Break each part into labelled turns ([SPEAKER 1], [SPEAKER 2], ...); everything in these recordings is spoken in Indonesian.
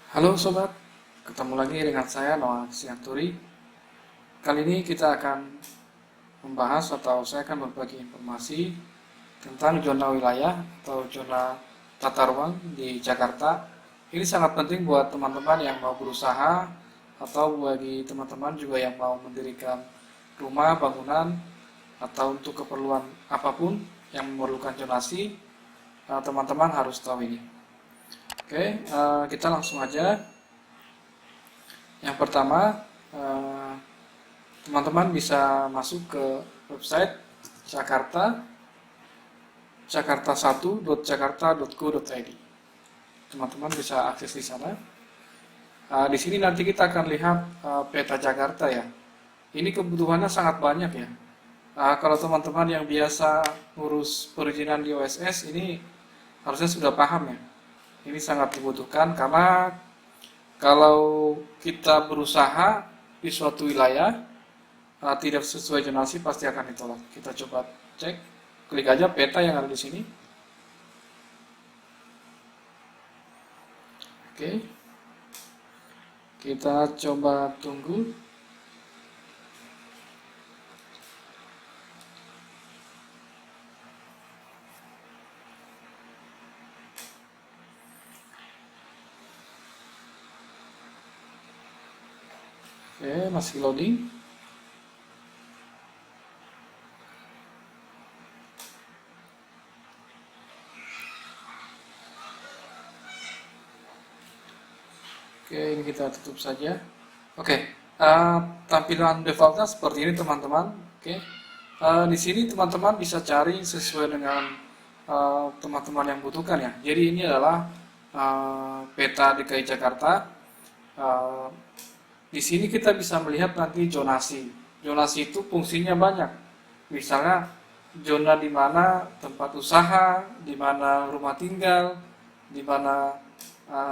[SPEAKER 1] Halo sobat, ketemu lagi dengan saya Noah Sianturi. Kali ini kita akan membahas atau saya akan berbagi informasi tentang zona wilayah atau zona tata ruang di Jakarta. Ini sangat penting buat teman-teman yang mau berusaha atau bagi teman-teman juga yang mau mendirikan rumah, bangunan, atau untuk keperluan apapun yang memerlukan zonasi, teman-teman harus tahu ini. Oke, kita langsung aja. Yang pertama, teman-teman bisa masuk ke website Jakarta jakarta1.jakarta.go.id. Teman-teman bisa akses di sana. Di sini nanti kita akan lihat peta Jakarta ya. Ini kebutuhannya sangat banyak ya. Kalau teman-teman yang biasa ngurus perizinan di OSS ini harusnya sudah paham ya. Ini sangat dibutuhkan karena kalau kita berusaha di suatu wilayah tidak sesuai zonasi pasti akan ditolak. Kita coba cek, klik aja peta yang ada di sini. Oke, kita coba tunggu. Oke, masih loading. Oke, ini kita tutup saja. Oke, tampilan defaultnya seperti ini teman-teman. Oke, di sini teman-teman bisa cari sesuai dengan teman-teman yang butuhkan ya. Jadi ini adalah peta DKI Jakarta. Uh, di sini kita bisa melihat nanti zonasi. Zonasi itu fungsinya banyak. Misalnya zona di mana tempat usaha, di mana rumah tinggal, di mana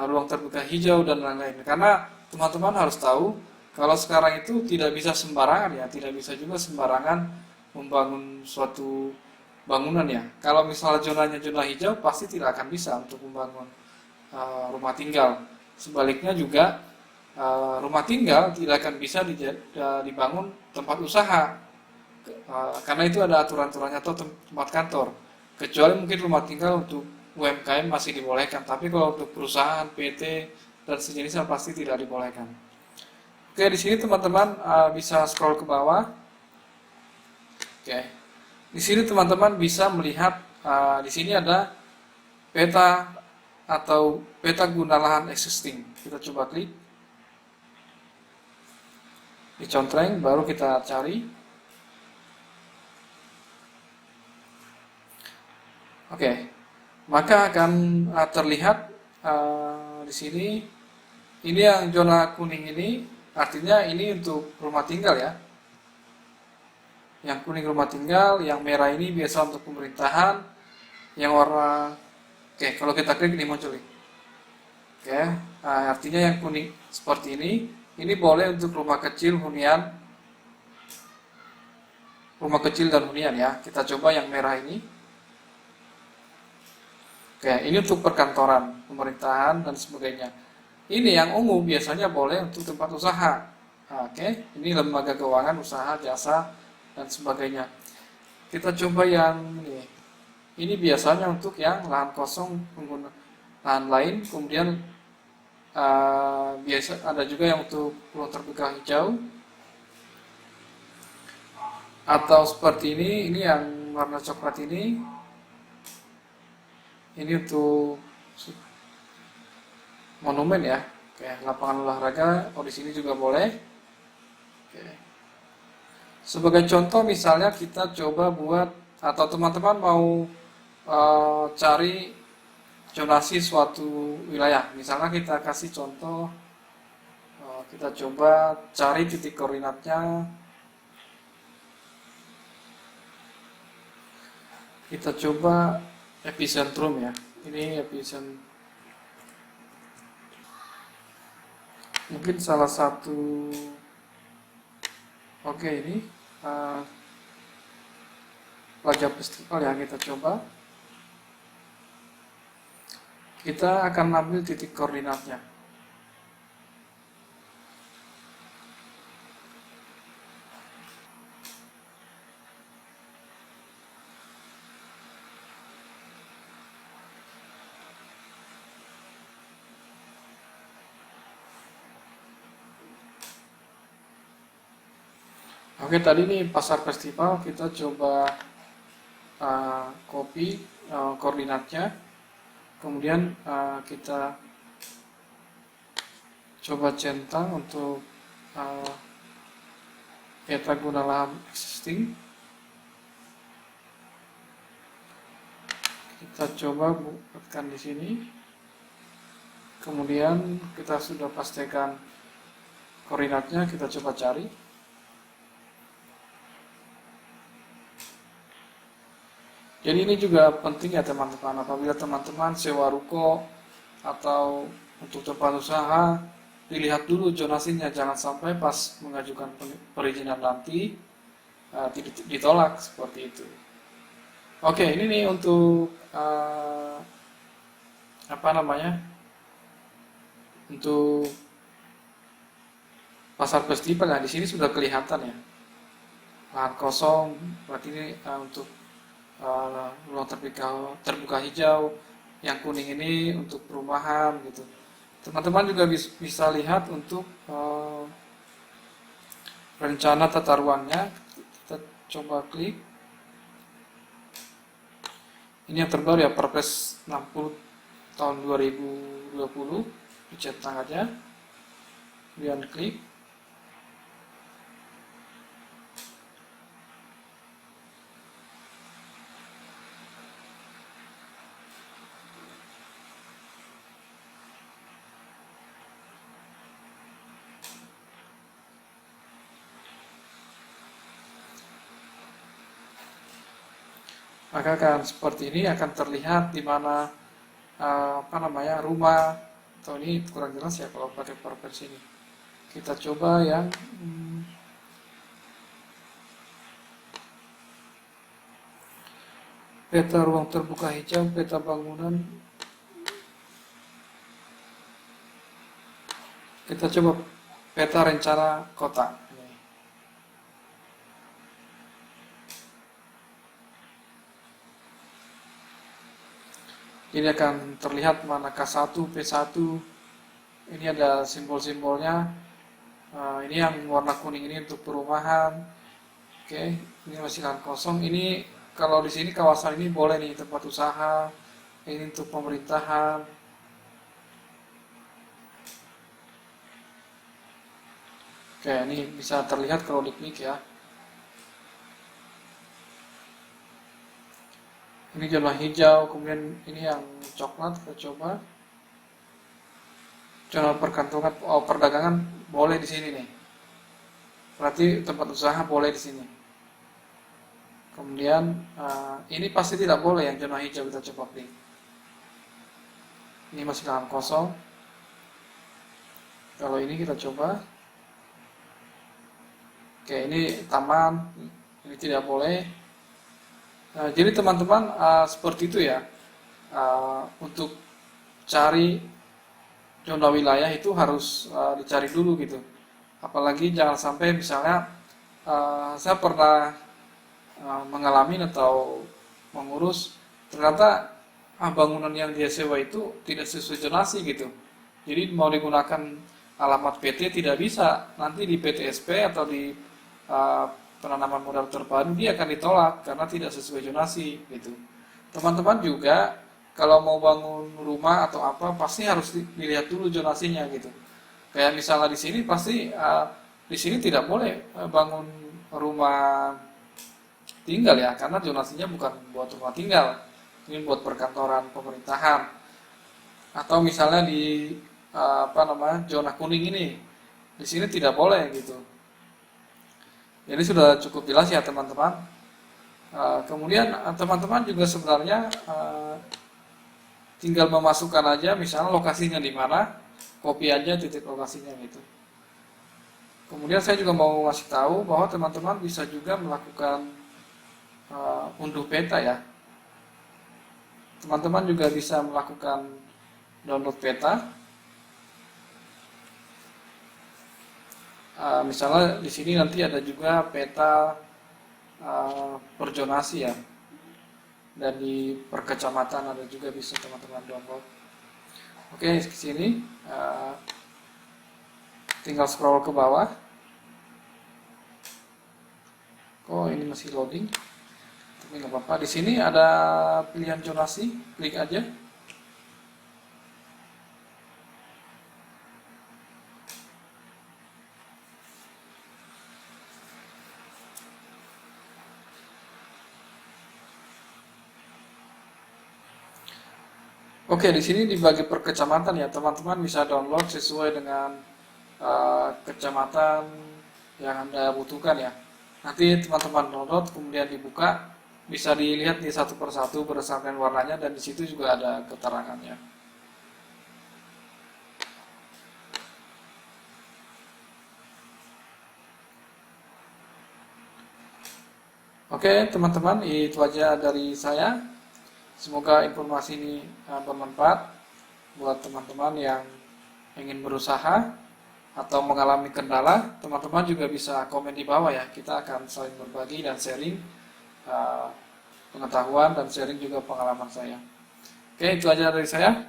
[SPEAKER 1] ruang terbuka hijau dan lain-lain. Karena teman-teman harus tahu kalau sekarang itu tidak bisa sembarangan ya, tidak bisa juga sembarangan membangun suatu bangunan ya. Kalau misalnya zonanya zona hijau pasti tidak akan bisa untuk membangun rumah tinggal. Sebaliknya juga rumah tinggal tidak akan bisa dibangun tempat usaha karena itu ada aturan-aturannya atau tempat kantor. Kecuali mungkin rumah tinggal untuk UMKM masih dibolehkan, tapi kalau untuk perusahaan, PT dan sejenisnya pasti tidak dibolehkan. Oke, di sini teman-teman bisa scroll ke bawah. Oke, di sini teman-teman bisa melihat di sini ada peta atau peta guna lahan existing. Kita coba klik. Dicontreng, baru kita cari. Oke, maka akan terlihat di sini. Ini yang zona kuning ini, artinya ini untuk rumah tinggal ya. Yang kuning rumah tinggal, yang merah ini biasa untuk pemerintahan, yang warna, oke, kalau kita klik ini muncul. Oke, artinya yang kuning seperti ini boleh untuk rumah kecil, hunian, rumah kecil dan hunian ya. Kita coba yang merah ini. Oke, ini untuk perkantoran, pemerintahan dan sebagainya. Ini yang ungu biasanya boleh untuk tempat usaha. Oke, ini lembaga keuangan, usaha, jasa dan sebagainya. Kita coba yang ini. Ini biasanya untuk yang lahan kosong, pengguna lahan lain, kemudian biasa ada juga yang untuk ruang terbuka hijau atau seperti ini yang warna coklat ini untuk monumen ya, kayak lapangan olahraga. Di sini juga boleh. Oke. Sebagai contoh misalnya kita coba buat atau teman-teman mau cari zonasi suatu wilayah. Misalnya kita kasih contoh, kita coba cari titik koordinatnya. Kita coba epicentrum ya. Ini epicentrum. Mungkin salah satu. Oke, ini Pelajar Festival ya, kita coba. Kita akan ambil titik koordinatnya. Oke, tadi nih pasar festival kita coba copy koordinatnya, kemudian kita coba centang untuk peta guna lahan existing. Kita coba buatkan di sini. Kemudian kita sudah pastikan koordinatnya, kita coba cari. Jadi ini juga penting ya teman-teman, apabila teman-teman sewa ruko atau untuk tempat usaha, dilihat dulu zonasinya, jangan sampai pas mengajukan perizinan nanti ditolak seperti itu. Oke, ini nih untuk untuk pasar festival. Nah, di sini sudah kelihatan ya, lahan kosong, berarti ini untuk ruang terbuka hijau. Yang kuning ini untuk perumahan gitu. Teman-teman juga bisa lihat untuk rencana tata ruangnya. Kita coba klik. Ini yang terbaru ya, Perpres 60 tahun 2020, dicentang aja, kemudian klik. Maka akan seperti ini, akan terlihat di mana rumah, atau ini kurang jelas ya kalau pakai Perpres ini. Kita coba yang peta ruang terbuka hijau, peta bangunan. Kita coba peta rencana kota. Ini akan terlihat mana K1, P1. Ini ada simbol-simbolnya. Ini yang warna kuning ini untuk perumahan. Oke, ini masih lahan kosong. Ini kalau di sini kawasan ini boleh nih tempat usaha. Ini untuk pemerintahan. Oke, ini bisa terlihat kalau diklik ya. Ini zona hijau, kemudian ini yang coklat, kita coba. Zona perdagangan boleh di sini nih. Berarti tempat usaha boleh di sini. Kemudian ini pasti tidak boleh yang zona hijau, kita coba klik. Ini masih lahan kosong. Kalau ini kita coba. Oke, ini taman, ini tidak boleh. Jadi teman-teman seperti itu ya, untuk cari zona wilayah itu harus dicari dulu gitu. Apalagi jangan sampai misalnya saya pernah mengalami atau mengurus, ternyata bangunan yang dia sewa itu tidak sesuai zonasi gitu. Jadi mau digunakan alamat PT tidak bisa, nanti di PTSP atau di penanaman modal terpadu dia akan ditolak karena tidak sesuai zonasi gitu. Teman-teman juga kalau mau bangun rumah atau apa pasti harus dilihat dulu zonasinya gitu. Kayak misalnya di sini pasti di sini tidak boleh bangun rumah tinggal ya, karena zonasinya bukan buat rumah tinggal, ini buat perkantoran pemerintahan. Atau misalnya di zona kuning ini, di sini tidak boleh gitu. Jadi sudah cukup jelas ya teman-teman. Kemudian teman-teman juga sebenarnya tinggal memasukkan aja misalnya lokasinya di mana, copy aja titik lokasinya gitu. Kemudian saya juga mau ngasih tahu bahwa teman-teman bisa juga melakukan unduh peta ya. Teman-teman juga bisa melakukan download peta. Misalnya di sini nanti ada juga peta perjonasi ya, dan di perkecamatan ada juga, bisa teman-teman download. Oke, ke sini tinggal scroll ke bawah. Oh, ini masih loading, tapi nggak apa-apa. Di sini ada pilihan zonasi, klik aja. Oke, di sini dibagi per kecamatan ya, teman-teman bisa download sesuai dengan kecamatan yang Anda butuhkan ya. Nanti teman-teman download, kemudian dibuka, bisa dilihat di satu persatu berdasarkan warnanya, dan di situ juga ada keterangannya. Oke, teman-teman, itu aja dari saya. Semoga informasi ini bermanfaat buat teman-teman yang ingin berusaha atau mengalami kendala. Teman-teman juga bisa komen di bawah ya. Kita akan saling berbagi dan sharing pengetahuan dan sharing juga pengalaman saya. Oke, itu aja dari saya.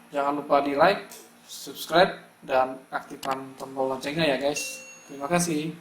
[SPEAKER 1] Jangan lupa di like, subscribe, dan aktifkan tombol loncengnya ya guys. Terima kasih.